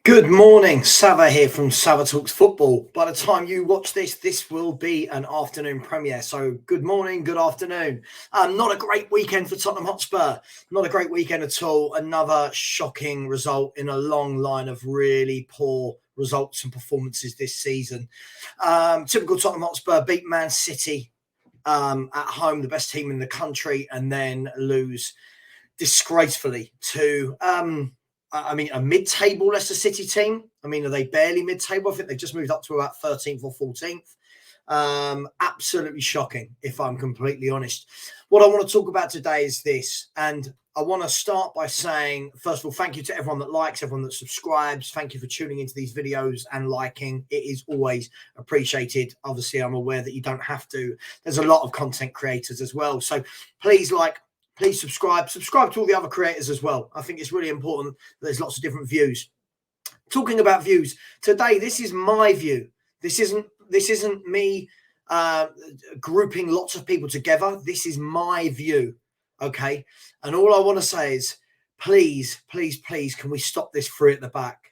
Good morning, Sava here from Sava Talks Football. By the time you watch this, this will be an afternoon premiere. So good morning, good afternoon. Not a great weekend for Tottenham Hotspur. Not a great weekend at all. Another shocking result in a long line of really poor results and performances this season. Typical Tottenham Hotspur beat Man City at home, the best team in the country, and then lose disgracefully to a mid-table Leicester City team. Are they barely mid-table? I think they just moved up to about 13th or 14th. Absolutely shocking, if I'm completely honest. What I want to talk about today is this, and I want to start by saying, first of all, thank you to everyone that likes, everyone that subscribes. Thank you for tuning into these videos and liking. It is always appreciated. Obviously, I'm aware that you don't have to. There's a lot of content creators as well. So please please subscribe to all the other creators as well. I think it's really important. There's lots of different views. Talking about views today, this is my view. This isn't me grouping lots of people together. This is my view. Okay. And all I want to say is, please, can we stop this free at the back?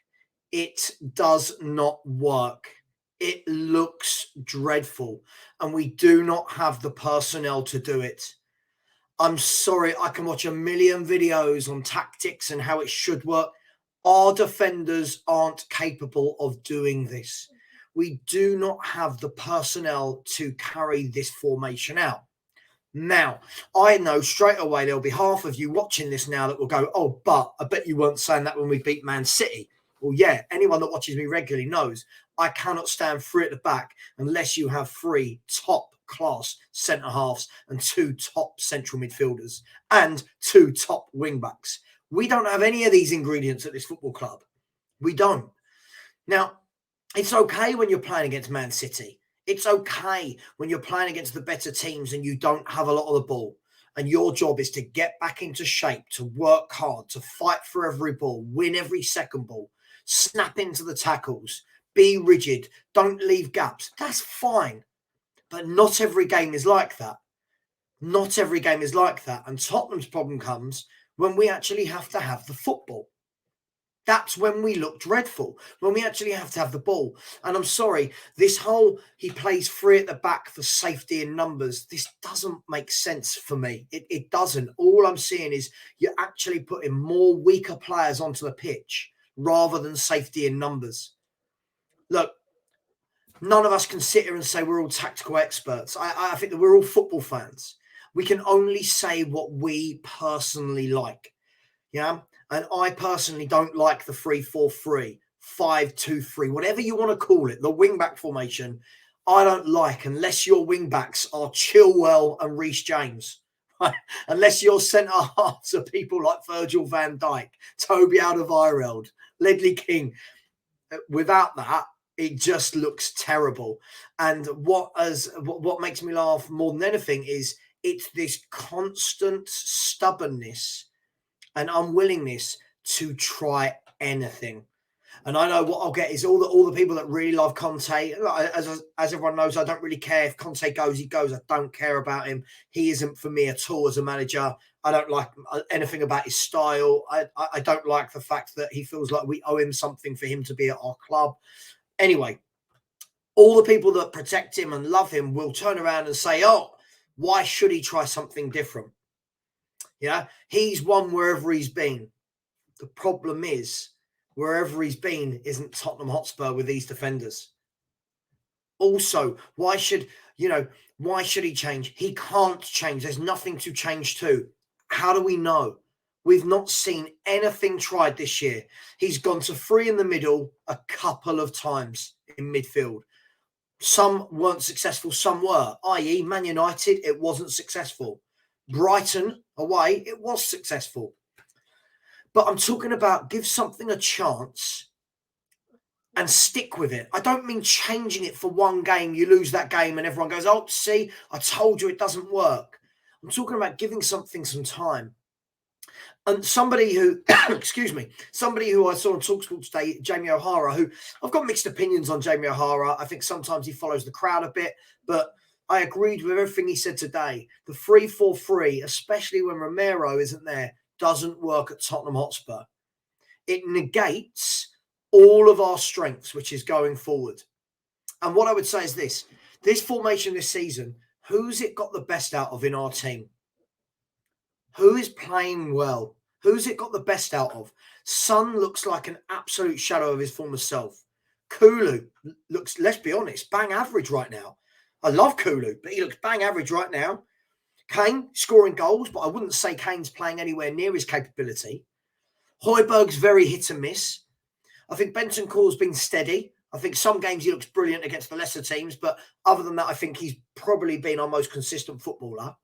It does not work. It looks dreadful, and we do not have the personnel to do it. I'm sorry, I can watch a million videos on tactics and how it should work. Our defenders aren't capable of doing this. We do not have the personnel to carry this formation out. Now, I know straight away there'll be half of you watching this now that will go, oh, but I bet you weren't saying that when we beat Man City. Well, yeah, anyone that watches me regularly knows I cannot stand three at the back unless you have three top class centre halves and two top central midfielders and two top wing backs. We don't have any of these ingredients at this football club. We don't. Now, it's okay when you're playing against Man City. It's okay when you're playing against the better teams and you don't have a lot of the ball. And your job is to get back into shape, to work hard, to fight for every ball, win every second ball, snap into the tackles, be rigid, don't leave gaps. That's fine. But not every game is like that. Not every game is like that. And Tottenham's problem comes when we actually have to have the football. That's when we look dreadful, when we actually have to have the ball. And I'm sorry, this whole he plays three at the back for safety in numbers, this doesn't make sense for me. It doesn't. All I'm seeing is you're actually putting more weaker players onto the pitch rather than safety in numbers. Look, none of us can sit here and say we're all tactical experts. I think that we're all football fans. We can only say what we personally like. Yeah. And I personally don't like the 3-4-3, 5-2-3, whatever you want to call it, the wing-back formation. I don't like unless your wing-backs are Chilwell and Reece James. Right? Unless your centre-halves are people like Virgil van Dijk, Toby Alderweireld, Ledley King. Without that, it just looks terrible. And what makes me laugh more than anything is it's this constant stubbornness and unwillingness to try anything. And I know what I'll get is all the people that really love Conte. As everyone knows, I don't really care if Conte goes, he goes. I don't care about him. He isn't for me at all as a manager. I don't like anything about his style. I don't like the fact that he feels like we owe him something for him to be at our club. Anyway, all the people that protect him and love him will turn around and say, oh, why should he try something different? Yeah, he's won wherever he's been. The problem is, wherever he's been isn't Tottenham Hotspur with these defenders. Also, why should he change? He can't change. There's nothing to change to. How do we know? We've not seen anything tried this year. He's gone to three in the middle a couple of times in midfield. Some weren't successful, some were, i.e. Man United, it wasn't successful. Brighton away, it was successful. But I'm talking about give something a chance and stick with it. I don't mean changing it for one game. You lose that game and everyone goes, oh, see, I told you it doesn't work. I'm talking about giving something some time. And somebody who, somebody who I saw on TalkSport today, Jamie O'Hara, who I've got mixed opinions on Jamie O'Hara. I think sometimes he follows the crowd a bit, but I agreed with everything he said today. The 3-4-3, especially when Romero isn't there, doesn't work at Tottenham Hotspur. It negates all of our strengths, which is going forward. And what I would say is this formation this season, who's it got the best out of in our team? Who is playing well? Who's it got the best out of? Son looks like an absolute shadow of his former self. Kulu looks, let's be honest, bang average right now. I love Kulu, but he looks bang average right now. Kane scoring goals, but I wouldn't say Kane's playing anywhere near his capability. Højbjerg's very hit and miss. I think Bentancur's been steady. I think some games he looks brilliant against the lesser teams, but other than that, I think he's probably been our most consistent footballer.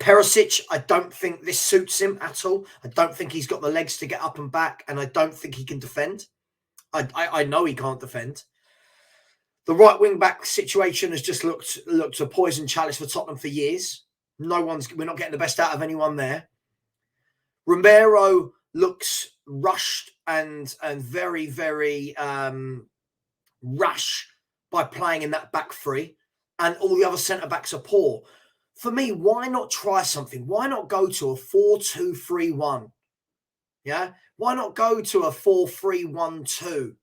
Perisic, I don't think this suits him at all. I don't think he's got the legs to get up and back, and I don't think he can defend. I know he can't defend. The right wing back situation has just looked a poison chalice for Tottenham for years. We're not getting the best out of anyone there. Romero looks rushed and very, very rash by playing in that back three, and all the other centre backs are poor. For me, why not try something? Why not go to a 4-2-3-1? Yeah, why not go to a 4-3-1-2?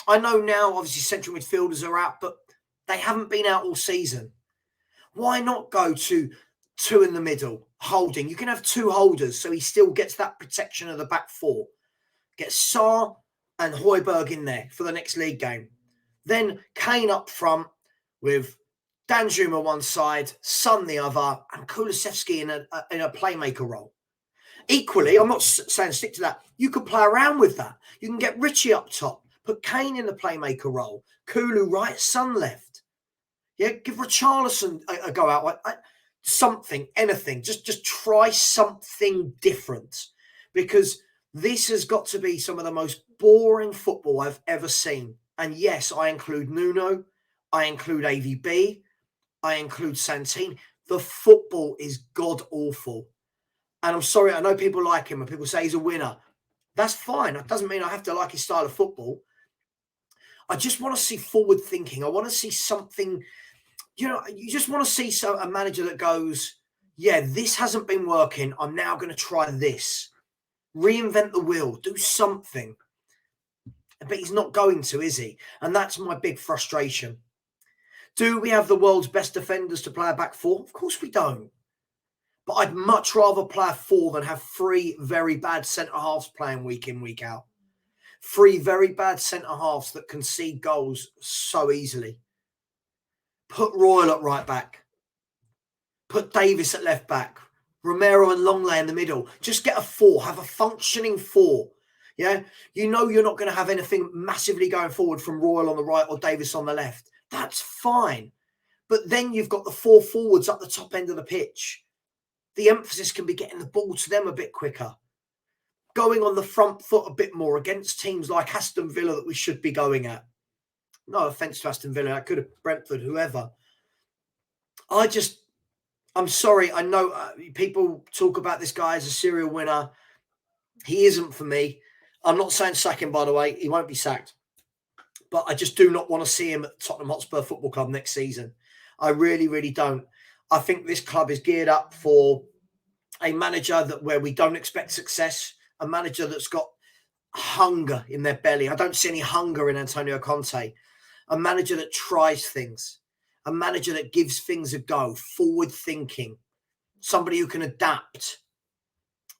I know now, obviously, central midfielders are out, but they haven't been out all season. Why not go to two in the middle, holding? You can have two holders, so he still gets that protection of the back four. Get Sarr and Højbjerg in there for the next league game. Then Kane up front with Danjuma one side, Son the other, and Kulusevski in a playmaker role. Equally, I'm not saying stick to that. You could play around with that. You can get Richie up top, put Kane in the playmaker role, Kulu right, Son left. Yeah, give Richarlison a go out. Something, anything. Just try something different, because this has got to be some of the most boring football I've ever seen. And yes, I include Nuno, I include AVB, I include Santini. The football is god-awful. And I'm sorry, I know people like him and people say he's a winner. That's fine. That doesn't mean I have to like his style of football. I just want to see forward thinking. I want to see something, you just want to see a manager that goes, yeah, this hasn't been working. I'm now going to try this. Reinvent the wheel. Do something. But he's not going to, is he? And that's my big frustration. Do we have the world's best defenders to play a back four? Of course we don't. But I'd much rather play a four than have three very bad centre-halves playing week in, week out. Three very bad centre-halves that concede goals so easily. Put Royal at right back. Put Davis at left back. Romero and Longley in the middle. Just get a four. Have a functioning four. Yeah? You know you're not going to have anything massively going forward from Royal on the right or Davis on the left. That's fine. But then you've got the four forwards up the top end of the pitch. The emphasis can be getting the ball to them a bit quicker. Going on the front foot a bit more against teams like Aston Villa that we should be going at. No offence to Aston Villa. I could have Brentford, whoever. I'm sorry. I know people talk about this guy as a serial winner. He isn't for me. I'm not saying sack him, by the way. He won't be sacked. But I just do not want to see him at Tottenham Hotspur Football Club next season. I really, really don't. I think this club is geared up for a manager where we don't expect success, a manager that's got hunger in their belly. I don't see any hunger in Antonio Conte. A manager that tries things, a manager that gives things a go, forward thinking, somebody who can adapt.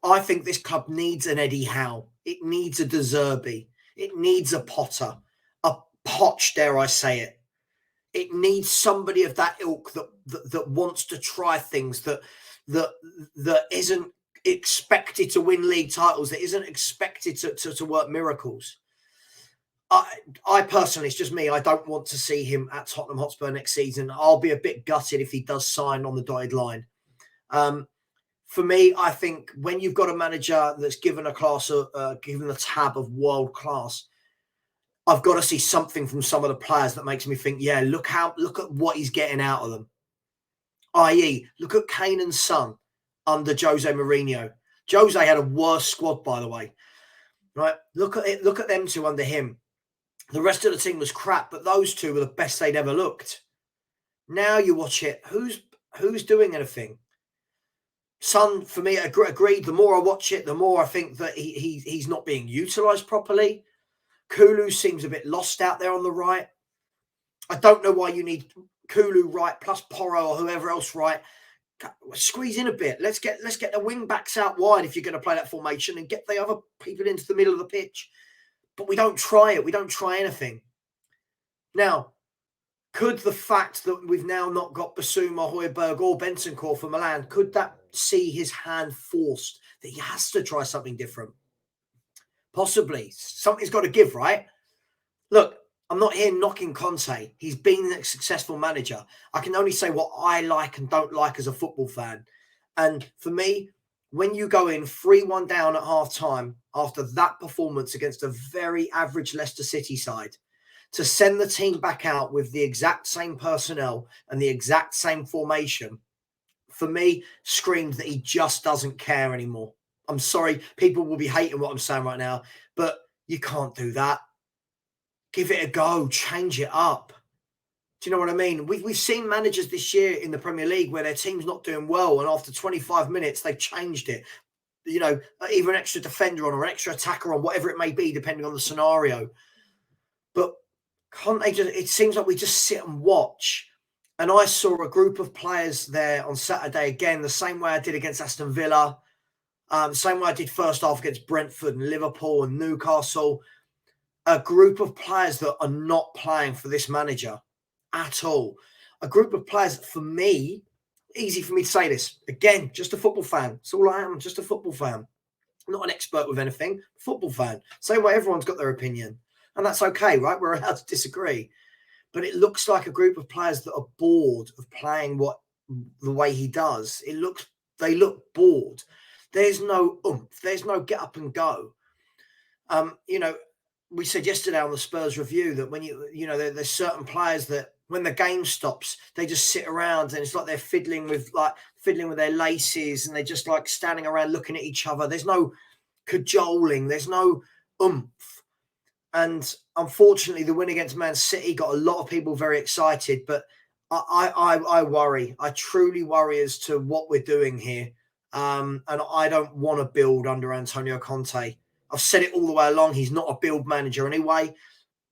I think this club needs an Eddie Howe. It needs a De Zerbi. It needs a Potter, a Poch, dare I say it. It needs somebody of that ilk that wants to try things, that isn't expected to win league titles, that isn't expected to work miracles. I personally, it's just me, I don't want to see him at Tottenham Hotspur next season. I'll be a bit gutted if he does sign on the dotted line. For me, I think when you've got a manager that's given given a tab of world class, I've got to see something from some of the players that makes me think, yeah, look at what he's getting out of them. I.e., look at Kane and Son under Jose Mourinho. Jose had a worse squad, by the way. Right? Look at them two under him. The rest of the team was crap, but those two were the best they'd ever looked. Now you watch it. Who's doing anything? Son, for me, agreed. The more I watch it, the more I think that he's not being utilised properly. Kulu seems a bit lost out there on the right. I don't know why you need Kulu right plus Porro or whoever else right. Squeeze in a bit. Let's get the wing backs out wide if you're going to play that formation, and get the other people into the middle of the pitch. But we don't try it. We don't try anything. Now, could the fact that we've now not got Bissouma, Højbjerg or Bentancur for Milan, could that see his hand forced that he has to try something different? Possibly. Something's got to give, right? Look, I'm not here knocking Conte. He's been a successful manager. I can only say what I like and don't like as a football fan. And for me, when you go in 3-1 down at half-time after that performance against a very average Leicester City side, to send the team back out with the exact same personnel and the exact same formation, for me, screams that he just doesn't care anymore. I'm sorry, people will be hating what I'm saying right now, but you can't do that. Give it a go, change it up. Do you know what I mean? We've seen managers this year in the Premier League where their team's not doing well, and after 25 minutes, they've changed it. You know, either an extra defender on or an extra attacker on, whatever it may be, depending on the scenario. But Conte, it seems like we just sit and watch. And I saw a group of players there on Saturday, again, the same way I did against Aston Villa, same way I did first half against Brentford and Liverpool and Newcastle. A group of players that are not playing for this manager at all. A group of players, for me, easy for me to say this. Again, just a football fan. That's all I am, just a football fan. Not an expert with anything, football fan. Same way everyone's got their opinion. And that's okay, right? We're allowed to disagree. But it looks like a group of players that are bored of playing the way he does. They look bored. There's no oomph. There's no get up and go. We said yesterday on the Spurs review that when there's certain players that when the game stops, they just sit around and it's like they're fiddling with their laces, and they're just like standing around looking at each other. There's no cajoling. There's no oomph. And unfortunately, the win against Man City got a lot of people very excited, but I worry. I truly worry as to what we're doing here. And I don't want to build under Antonio Conte. I've said it all the way along. He's not a build manager anyway.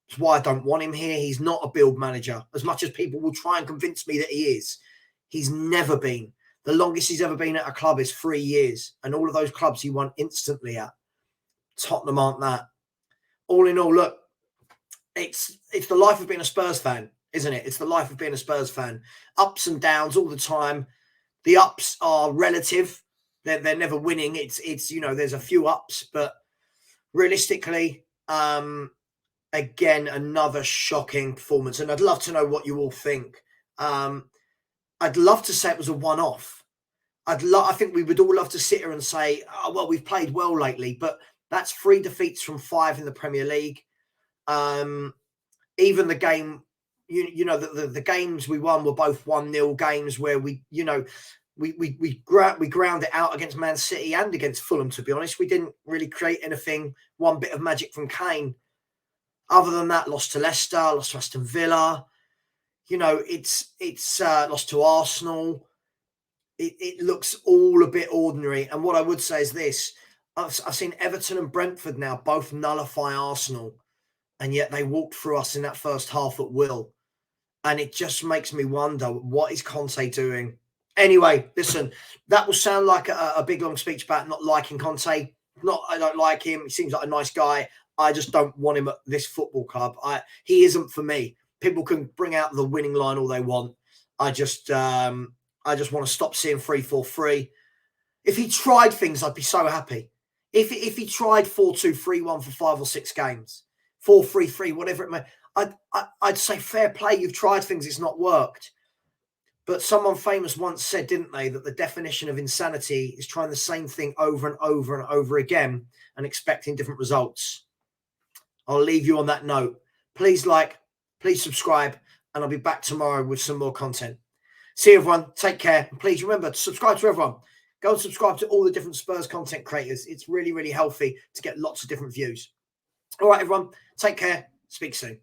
That's why I don't want him here. He's not a build manager. As much as people will try and convince me that he is, he's never been. The longest he's ever been at a club is 3 years. And all of those clubs he won instantly at. Tottenham aren't that. All in all, look, it's the life of being a Spurs fan, isn't it? It's the life of being a Spurs fan. Ups and downs all the time. The ups are relative. They're never winning. It's there's a few ups, but realistically, again, another shocking performance. And I'd love to know what you all think. I'd love to say it was a one-off. I think we would all love to sit here and say, oh, well, we've played well lately, but that's 3 defeats from 5 in the Premier League. Even the game, the games we won were both 1-0 games where we ground it out against Man City and against Fulham, to be honest. We didn't really create anything, one bit of magic from Kane. Other than that, lost to Leicester, lost to Aston Villa. It's lost to Arsenal. It looks all a bit ordinary. And what I would say is this. I've seen Everton and Brentford now both nullify Arsenal, and yet they walked through us in that first half at will. And it just makes me wonder, what is Conte doing? Anyway, listen, that will sound like a big, long speech about not liking Conte. I don't like him. He seems like a nice guy. I just don't want him at this football club. He isn't for me. People can bring out the winning line all they want. I just want to stop seeing 3-4-3. If he tried things, I'd be so happy. If he tried 4-2-3-1 for 5 or 6 games, 4-3-3, whatever it may, I'd say fair play. You've tried things, it's not worked. But someone famous once said, didn't they, that the definition of insanity is trying the same thing over and over and over again and expecting different results. I'll leave you on that note. Please like, please subscribe, and I'll be back tomorrow with some more content. See you, everyone. Take care. And please remember to subscribe to everyone. Go and subscribe to all the different Spurs content creators. It's really, really healthy to get lots of different views. All right, everyone. Take care. Speak soon.